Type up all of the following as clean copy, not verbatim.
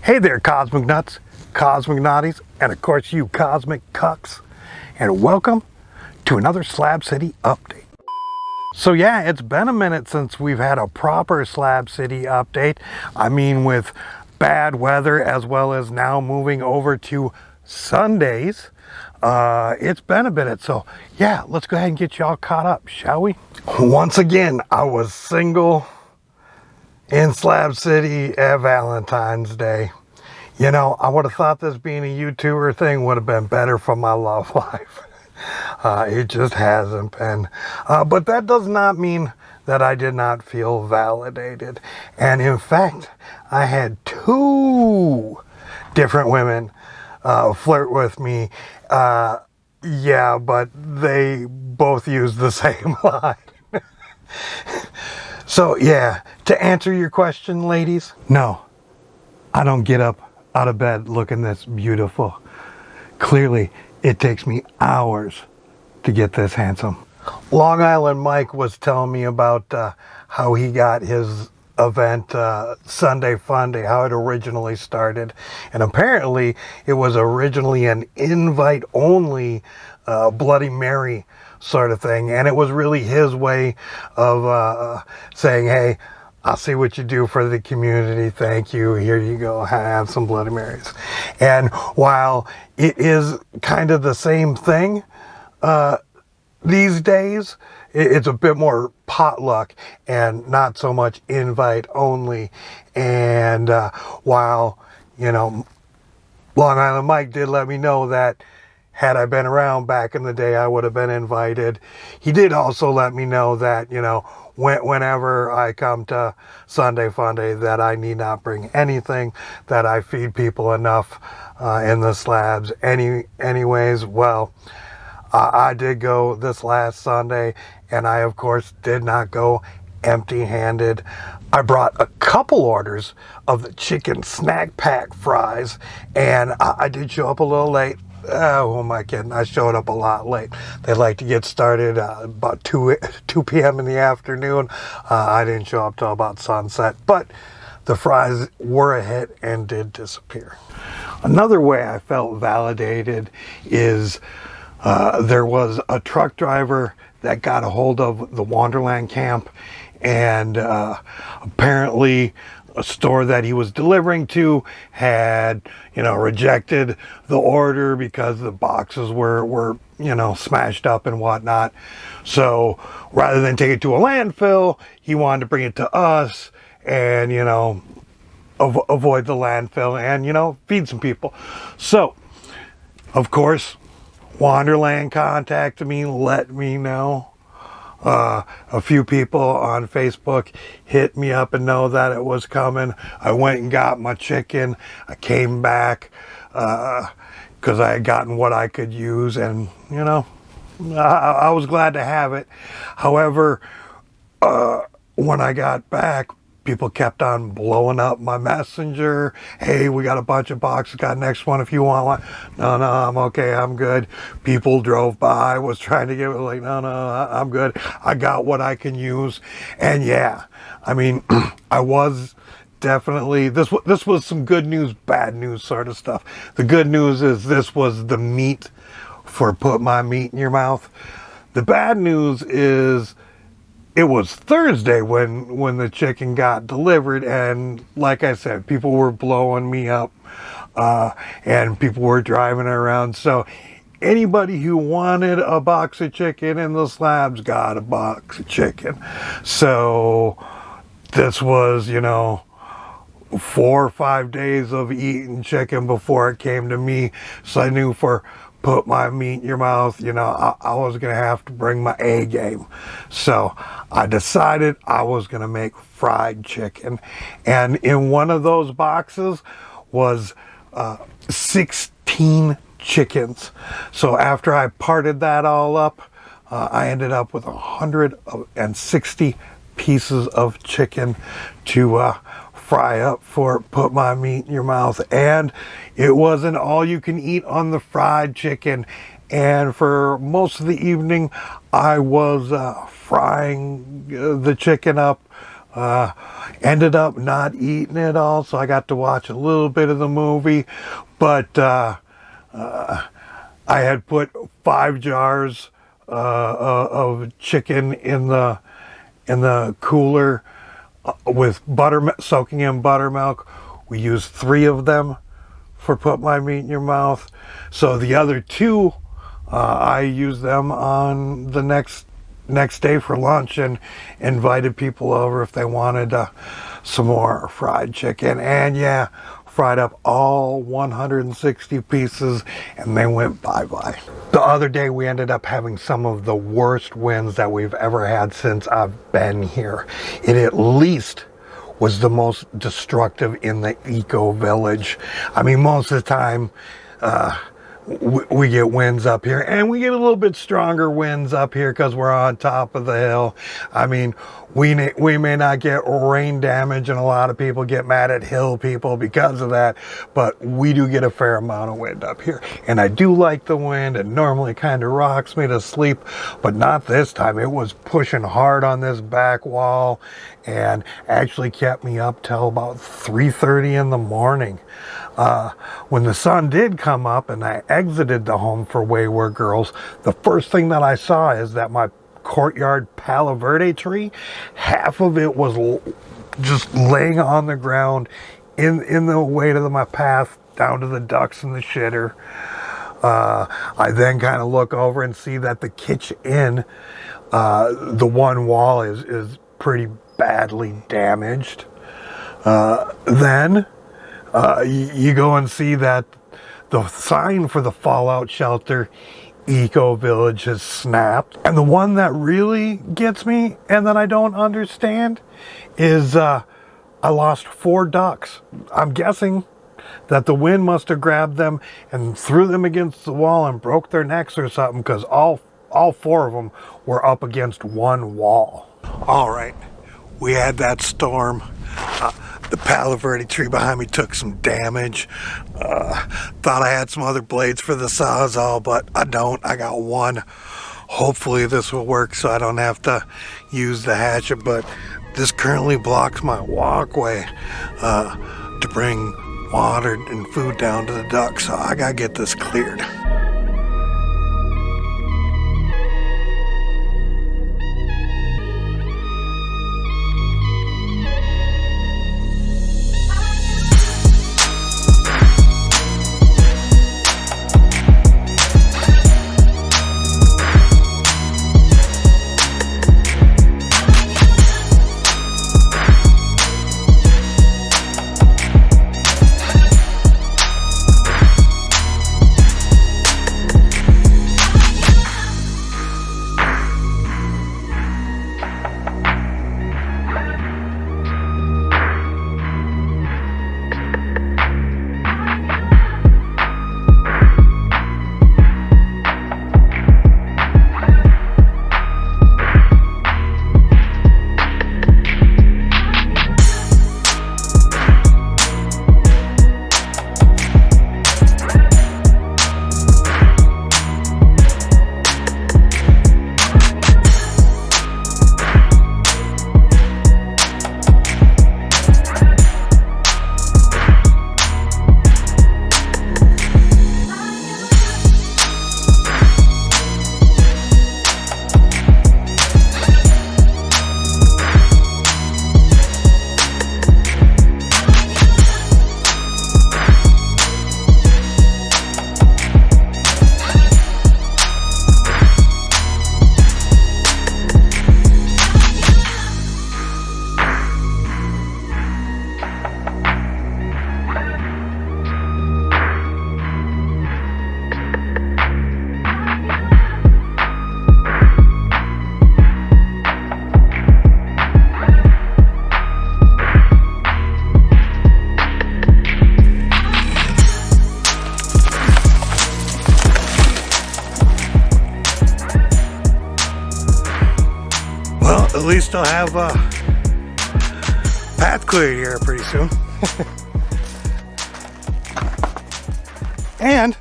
Hey there, Cosmic Nuts, Cosmic Naughties, and of course you Cosmic Cucks, and welcome to another Slab City update. So yeah, it's been a minute since we've had a proper Slab City update. I mean, with bad weather as well as now moving over to Sundays. It's been a minute, so yeah, let's go ahead and get y'all caught up, shall we? Once again, I was single in Slab City at Valentine's Day. You know, I would have thought this being a YouTuber thing would have been better for my love life. It just hasn't been. But that does not mean that I did not feel validated. And in fact, I had 2 different women flirt with me. Yeah, but they both used the same line. So yeah, to answer your question, ladies, no, I don't get up out of bed looking this beautiful. Clearly, it takes me hours to get this handsome. Long Island Mike was telling me about how he got his event, Sunday Funday, how it originally started. And apparently, it was originally an invite-only Bloody Mary sort of thing, and it was really his way of saying, hey, I'll see what you do for the community, thank you, here you go, have some Bloody Marys. And while it is kind of the same thing these days, it's a bit more potluck and not so much invite only. And while, you know, Long Island Mike did let me know that had I been around back in the day, I would have been invited. He did also let me know that, you know, whenever I come to Sunday Funday, that I need not bring anything, that I feed people enough in the slabs. Anyways, well, I did go this last Sunday, and I, of course, did not go empty-handed. I brought a couple orders of the chicken snack pack fries, and I did show up a little late. Oh, am I kidding? I showed up a lot late. They like to get started about 2 p.m. in the afternoon. I didn't show up till about sunset, but the fries were a hit and did disappear. Another way I felt validated is there was a truck driver that got a hold of the Wonderland camp, and apparently a store that he was delivering to had, you know, rejected the order because the boxes were you know, smashed up and whatnot. So rather than take it to a landfill, he wanted to bring it to us and, you know, avoid the landfill and, you know, feed some people. So, of course, Wonderland contacted me, let me know. A few people on Facebook hit me up and know that it was coming. I went and got my chicken. I came back because I had gotten what I could use, and you know, I was glad to have it. However, when I got back, people kept on blowing up my messenger. Hey, we got a bunch of boxes, got next one if you want one. No, I'm okay, I'm good. People drove by, was trying to give it, like, no, I'm good. I got what I can use. And yeah, I mean, I was definitely, this was some good news, bad news sort of stuff. The good news is this was the meat for put my meat in your mouth. The bad news is it was Thursday when the chicken got delivered, and like I said, people were blowing me up, and people were driving around. So anybody who wanted a box of chicken in the slabs got a box of chicken. So this was, you know, 4 or 5 days of eating chicken before it came to me. So I knew for put my meat in your mouth, you know, I was going to have to bring my A game. So I decided I was going to make fried chicken. And in one of those boxes was 16 chickens. So after I parted that all up, I ended up with 160 pieces of chicken to fry up for put my meat in your mouth. And it wasn't all you can eat on the fried chicken. And for most of the evening, I was frying the chicken up Ended up not eating it all, so I got to watch a little bit of the movie. But I had put 5 jars of chicken in the cooler with soaking in buttermilk. We used 3 of them for put my meat in your mouth. So the other 2, I used them on the next day for lunch and invited people over if they wanted some more fried chicken. And yeah, fried up all 160 pieces and they went bye-bye. The other day we ended up having some of the worst winds that we've ever had since I've been here. It at least was the most destructive in the Ecovillage. I mean, most of the time we get winds up here, and we get a little bit stronger winds up here because we're on top of the hill. I mean, we may not get rain damage, and a lot of people get mad at hill people because of that, but we do get a fair amount of wind up here. And I do like the wind. It normally kind of rocks me to sleep, but not this time. It was pushing hard on this back wall and actually kept me up till about 3:30 in the morning. When the sun did come up and I exited the home for Wayward Girls, the first thing that I saw is that my courtyard Palo Verde tree, half of it was just laying on the ground in the way to my path down to the ducks and the shitter. I then kind of look over and see that the Kitsch Inn, the one wall is pretty badly damaged. Then you go and see that the sign for the fallout shelter Ecovillage has snapped. And the one that really gets me and that I don't understand is I lost 4 ducks. I'm guessing that the wind must have grabbed them and threw them against the wall and broke their necks or something, because all 4 of them were up against one wall. All right, we had that storm. The Palo Verde tree behind me took some damage. Thought I had some other blades for the Sawzall, but I don't. I got one. Hopefully this will work so I don't have to use the hatchet, but this currently blocks my walkway to bring water and food down to the ducks, so I gotta get this cleared. At least I'll have path cleared here pretty soon. And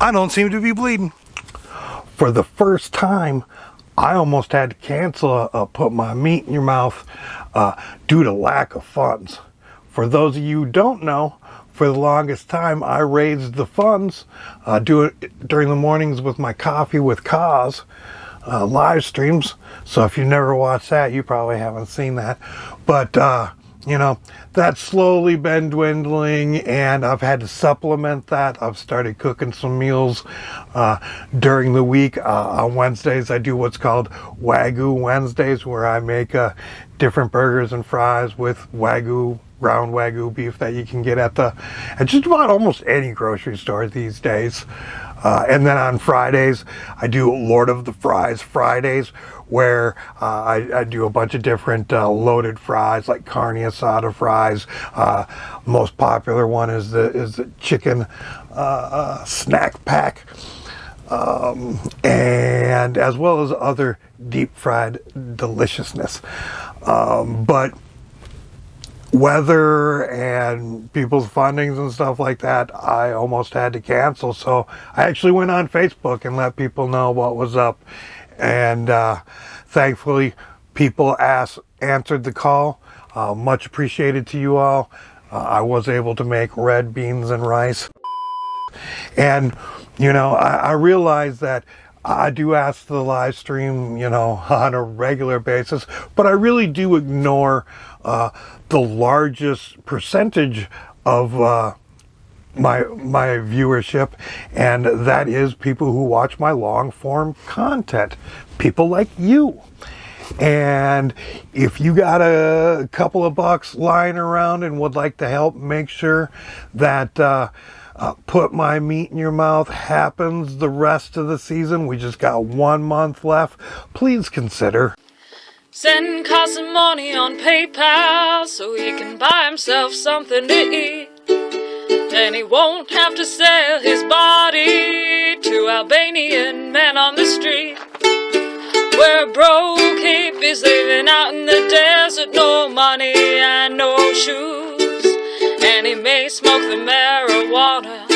I don't seem to be bleeding. For the first time, I almost had to cancel Put My Meat in Your Mouth due to lack of funds. For those of you who don't know, for the longest time I raised the funds during the mornings with my Coffee with Coz live streams. So if you never watched that, you probably haven't seen that. But you know, that's slowly been dwindling, and I've had to supplement that. I've started cooking some meals during the week. On Wednesdays, I do what's called Wagyu Wednesdays, where I make different burgers and fries with Wagyu, ground Wagyu beef that you can get at just about almost any grocery store these days. And then on Fridays, I do Lord of the Fries Fridays, where I do a bunch of different loaded fries, like carne asada fries. Most popular one is the chicken snack pack, and as well as other deep fried deliciousness. But weather and people's fundings and stuff like that, I almost had to cancel. So I actually went on Facebook and let people know what was up. And thankfully, people answered the call. Much appreciated to you all. I was able to make red beans and rice. And, you know, I realized that I do ask the live stream, you know, on a regular basis, but I really do ignore the largest percentage of my viewership, and that is people who watch my long form content, people like you. And if you got a couple of bucks lying around and would like to help make sure that Put My Meat in Your Mouth happens the rest of the season, we just got 1 month left, please consider. Send Coz some money on PayPal so he can buy himself something to eat. Then he won't have to sell his body to Albanian men on the street. Where a broke hippie's living out in the desert, no money and no shoes. And he may smoke the marijuana